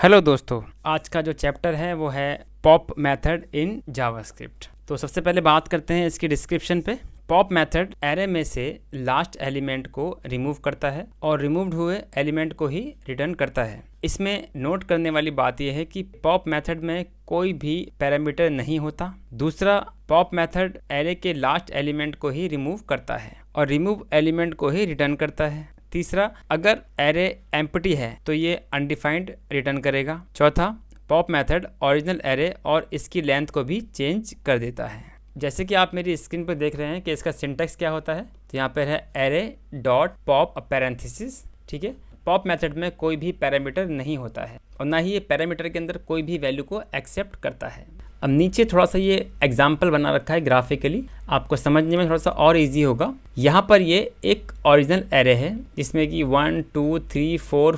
Hello दोस्तों, आज का जो चैप्टर है वो है पॉप मेथड इन जावास्क्रिप्ट। तो सबसे पहले बात करते हैं इसकी डिस्क्रिप्शन पे। पॉप मेथड एरे में से लास्ट एलिमेंट को रिमूव करता है और रिमूव्ड हुए एलिमेंट को ही रिटर्न करता है। इसमें नोट करने वाली बात यह है कि पॉप मेथड में कोई भी पैरामीटर नहीं होता। दूसरा, पॉप मेथड एरे के लास्ट एलिमेंट को ही रिमूव करता है और रिमूव एलिमेंट को ही रिटर्न करता है। तीसरा, अगर एरे एम्प्टी है तो ये अनडिफाइंड रिटर्न करेगा। चौथा, पॉप मेथड ओरिजिनल एरे और इसकी लेंथ को भी चेंज कर देता है। जैसे कि आप मेरी स्क्रीन पर देख रहे हैं कि इसका सिंटैक्स क्या होता है। तो यहाँ पर है एरे डॉट पॉप पैरेंथेसिस। ठीक है, पॉप मेथड में कोई भी पैरामीटर नहीं होता है और ना ही ये पैरामीटर के अंदर कोई भी वैल्यू को एक्सेप्ट करता है। अब नीचे थोड़ा सा ये एग्जाम्पल बना रखा है ग्राफिकली, आपको समझने में थोड़ा सा और इजी होगा। यहाँ पर ये एक ओरिजिनल एरे है जिसमें कि 1 2 3 4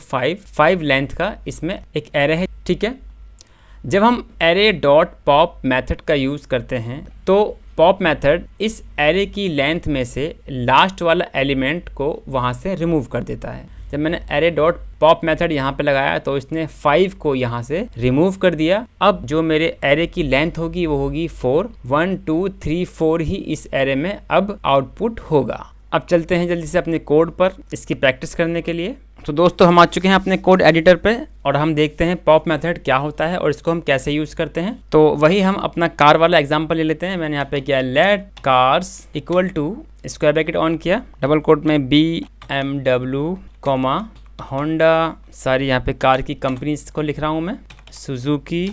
5 लेंथ का इसमें एक एरे है। ठीक है, जब हम एरे डॉट पॉप मेथड का यूज़ करते हैं तो पॉप मेथड इस एरे की लेंथ में से लास्ट वाला एलिमेंट को वहाँ से रिमूव कर देता है। जब मैंने एरे डॉट पॉप मेथड यहाँ पे लगाया तो इसने 5 को यहाँ से रिमूव कर दिया। अब जो मेरे एरे की लेंथ होगी वो होगी 4। 1 2 3 4 ही इस एरे में अब आउटपुट होगा। अब चलते हैं जल्दी से अपने कोड पर इसकी प्रैक्टिस करने के लिए। तो दोस्तों, हम आ चुके हैं अपने कोड एडिटर पे और हम देखते हैं पॉप मेथड क्या होता है और इसको हम कैसे यूज़ करते हैं। तो वही हम अपना कार वाला एग्जांपल ले लेते हैं। मैंने यहाँ पे किया let cars equal to square bracket on किया, डबल कोट में BMW कॉमा होंडा, सारी यहाँ पे कार की कंपनीज को लिख रहा हूँ मैं, सुजुकी,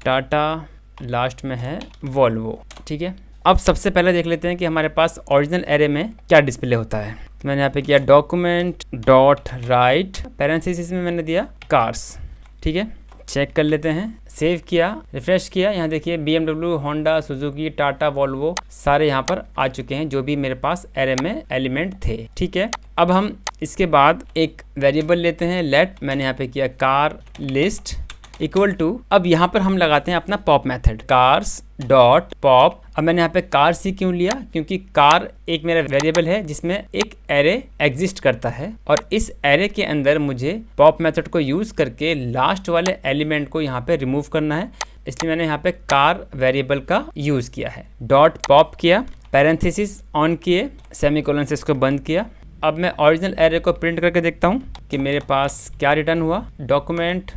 टाटा, लास्ट में है वोल्वो। ठीक है, अब सबसे पहले देख लेते हैं कि हमारे पास ओरिजिनल एरे में क्या डिस्प्ले होता है। तो मैंने यहाँ पे किया डॉक्यूमेंट डॉट राइट, पैरेंथेसिस में मैंने दिया कार्स। ठीक है, चेक कर लेते हैं, सेव किया, रिफ्रेश किया। यहाँ देखिए BMW, Honda, Suzuki, Tata, Volvo सारे यहाँ पर आ चुके हैं जो भी मेरे पास एरे में एलिमेंट थे। ठीक है, अब हम इसके बाद एक वेरिएबल लेते हैं लेट, मैंने यहाँ पे किया कार लिस्ट इक्वल टू, अब यहाँ पर हम लगाते हैं अपना pop method cars dot pop. अब मैंने यहाँ पे कार सी क्यों लिया, क्योंकि कार एक मेरा वेरिएबल है जिसमें एक एरे एग्जिस्ट करता है और इस एरे के अंदर मुझे पॉप मेथड को यूज़ करके लास्ट वाले एलिमेंट को यहाँ पे रिमूव करना है। इसलिए मैंने यहाँ पे कार वेरिएबल का यूज़ किया है। डॉट पॉप किया, पैरेंथेसिस ऑन किए, सेमीकोलन से इसको बंद किया। अब मैं ओरिजिनल एरे को प्रिंट करके देखता हूँ कि मेरे पास क्या रिटर्न हुआ। डॉक्यूमेंट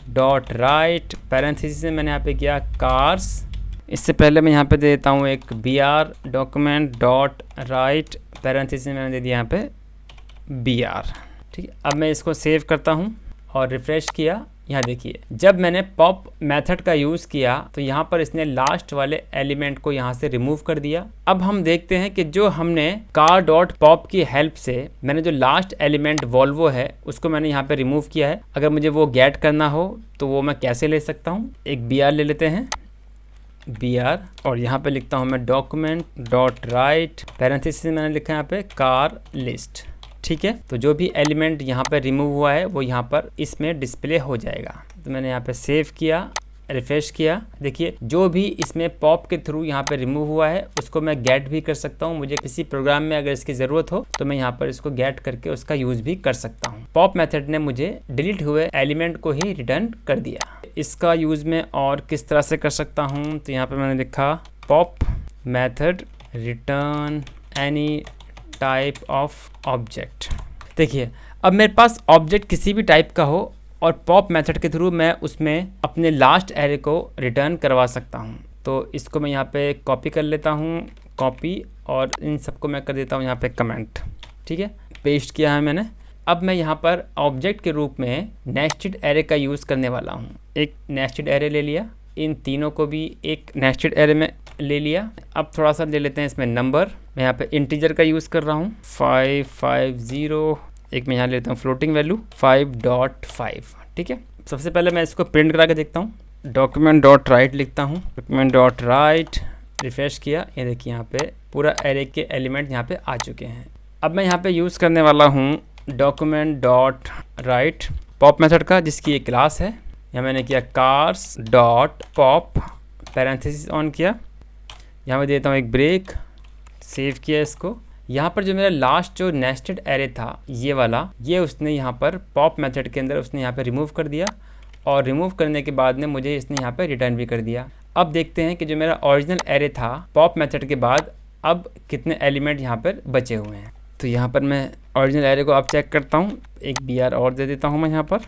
डॉट राइट, पैरेंथेसिस में मैंने यहाँ पे किया कार्स। इससे पहले मैं यहाँ पे दे देता हूँ एक BR document dot right, parenthesis में मैंने दे दिया यहाँ पे BR। ठीक है, अब मैं इसको सेव करता हूँ और रिफ्रेश किया। यहाँ देखिए, जब मैंने पॉप मेथड का यूज़ किया तो यहाँ पर इसने लास्ट वाले एलिमेंट को यहाँ से रिमूव कर दिया। अब हम देखते हैं कि जो हमने कार डॉट पॉप की हेल्प से मैंने जो लास्ट एलिमेंट वोल्वो है उसको मैंने यहाँ पे रिमूव किया है। अगर मुझे वो गेट करना हो तो वो मैं कैसे ले सकता हूँ, एक BR ले लेते हैं, BR, और यहाँ पे लिखता हूँ मैं डॉक्यूमेंट डॉट राइट, पैरेंथेसिस में मैंने लिखा है यहाँ पे कार लिस्ट। ठीक है, तो जो भी एलिमेंट यहाँ पर रिमूव हुआ है वो यहाँ पर इसमें डिस्प्ले हो जाएगा। तो मैंने यहाँ पे सेव किया, रिफ्रेश किया। देखिए, जो भी इसमें पॉप के थ्रू यहाँ पे रिमूव हुआ है उसको मैं गेट भी कर सकता हूँ। मुझे किसी प्रोग्राम में अगर इसकी ज़रूरत हो तो मैं यहाँ पर इसको गेट करके उसका यूज़ भी कर सकता हूँ। पॉप मेथड ने मुझे डिलीट हुए एलिमेंट को ही रिटर्न कर दिया। इसका यूज़ मैं और किस तरह से कर सकता हूँ, तो यहाँ पर मैंने लिखा pop method return any type of object. देखिए, अब मेरे पास ऑब्जेक्ट किसी भी टाइप का हो और पॉप मेथड के थ्रू मैं उसमें अपने लास्ट एरे को रिटर्न करवा सकता हूँ। तो इसको मैं यहाँ पे कॉपी कर लेता हूँ, कॉपी, और इन सबको मैं कर देता हूँ यहाँ पे कमेंट। ठीक है, पेस्ट किया है मैंने। अब मैं यहाँ पर ऑब्जेक्ट के रूप में नेस्टेड एरे का यूज़ करने वाला हूँ। एक नेस्टेड एरे ले लिया, इन तीनों को भी एक नेस्टेड एरे में ले लिया। अब थोड़ा सा ले लेते हैं इसमें नंबर, मैं यहाँ पे इंटीजर का यूज़ कर रहा हूँ 550। एक मैं यहाँ लेता हूँ फ्लोटिंग वैल्यू 5.5। ठीक है, सबसे पहले मैं इसको प्रिंट करा के देखता हूँ। डॉक्यूमेंट डॉट राइट लिखता हूँ, डॉक्यूमेंट डॉट राइट, रिफ्रेश किया। ये देखिए, यहाँ पे पूरा एरे के एलिमेंट यहाँ पे आ चुके हैं। अब मैं यहाँ पे यूज़ करने वाला हूँ document dot right pop method का, जिसकी एक क्लास है। यहाँ मैंने किया cars dot pop, parenthesis on किया, यहाँ मैं देता हूँ एक ब्रेक, सेव किया इसको। यहाँ पर जो मेरा लास्ट जो नेस्टेड एरे था ये वाला, ये उसने यहाँ पर पॉप मेथड के अंदर उसने यहाँ पे रिमूव कर दिया और रिमूव करने के बाद में मुझे इसने यहाँ पे रिटर्न भी कर दिया। अब देखते हैं कि जो मेरा ओरिजिनल एरे था पॉप मेथड के बाद अब कितने एलिमेंट यहाँ पर बचे हुए हैं। तो यहाँ पर मैं ओरिजिनल एरे को अब चेक करता हूँ, एक BR और दे देता हूँ मैं यहाँ पर।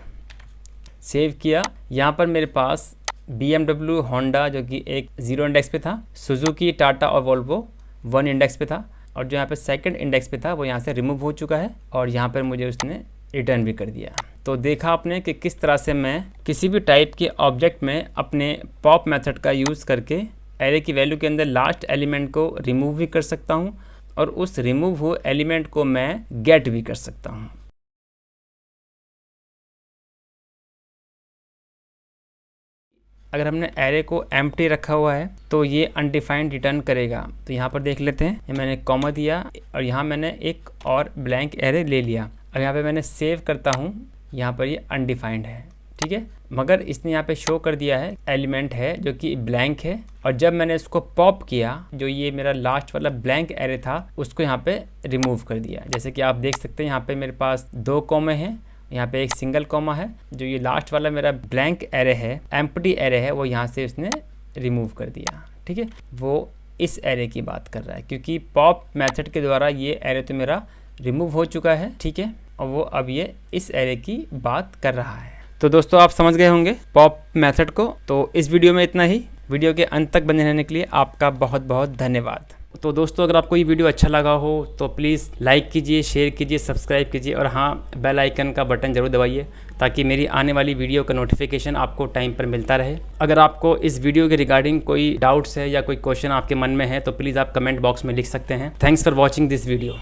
सेव किया, यहाँ पर मेरे पास BMW, होंडा जो कि एक 0 इंडेक्स पे था, सुजुकी, टाटा और वोल्वो 1 इंडेक्स पे था, और जो यहाँ पे सेकंड इंडेक्स पे था वो यहाँ से रिमूव हो चुका है और यहाँ पर मुझे उसने रिटर्न भी कर दिया। तो देखा आपने कि किस तरह से मैं किसी भी टाइप के ऑब्जेक्ट में अपने पॉप मेथड का यूज़ करके एरे की वैल्यू के अंदर लास्ट एलिमेंट को रिमूव भी कर सकता हूँ और उस रिमूव हुए एलिमेंट को मैं गेट भी कर सकता हूँ। अगर हमने एरे को एम्प्टी रखा हुआ है तो ये अनडिफाइंड रिटर्न करेगा। तो यहाँ पर देख लेते हैं, ये मैंने कॉमा दिया और यहाँ मैंने एक और ब्लैंक एरे ले लिया। अब यहाँ पे मैंने सेव करता हूँ, यहाँ पर ये अनडिफाइंड है, ठीक है, मगर इसने यहाँ पे शो कर दिया है एलिमेंट है जो कि ब्लैंक है। और जब मैंने इसको पॉप किया, जो ये मेरा लास्ट वाला ब्लैंक एरे था उसको यहाँ पे रिमूव कर दिया। जैसे कि आप देख सकते हैं यहाँ पे मेरे पास 2 कॉमे हैं, यहाँ पे एक सिंगल कॉमा है। जो ये लास्ट वाला मेरा ब्लैंक एरे है, एम्प्टी एरे है, वो यहाँ से उसने रिमूव कर दिया, ठीक है। वो इस एरे की बात कर रहा है क्योंकि पॉप मेथड के द्वारा ये एरे तो मेरा रिमूव हो चुका है, ठीक है, और वो अब ये इस एरे की बात कर रहा है। तो दोस्तों आप समझ गए होंगे पॉप मेथड को। तो इस वीडियो में इतना ही। वीडियो के अंत तक बने रहने के लिए आपका बहुत बहुत धन्यवाद। तो दोस्तों अगर आपको ये वीडियो अच्छा लगा हो तो प्लीज़ लाइक कीजिए, शेयर कीजिए, सब्सक्राइब कीजिए और हाँ, बेल आइकन का बटन ज़रूर दबाइए ताकि मेरी आने वाली वीडियो का नोटिफिकेशन आपको टाइम पर मिलता रहे। अगर आपको इस वीडियो के रिगार्डिंग कोई डाउट्स है या कोई क्वेश्चन आपके मन में है तो प्लीज़ आप कमेंट बॉक्स में लिख सकते हैं। Thanks for watching this video.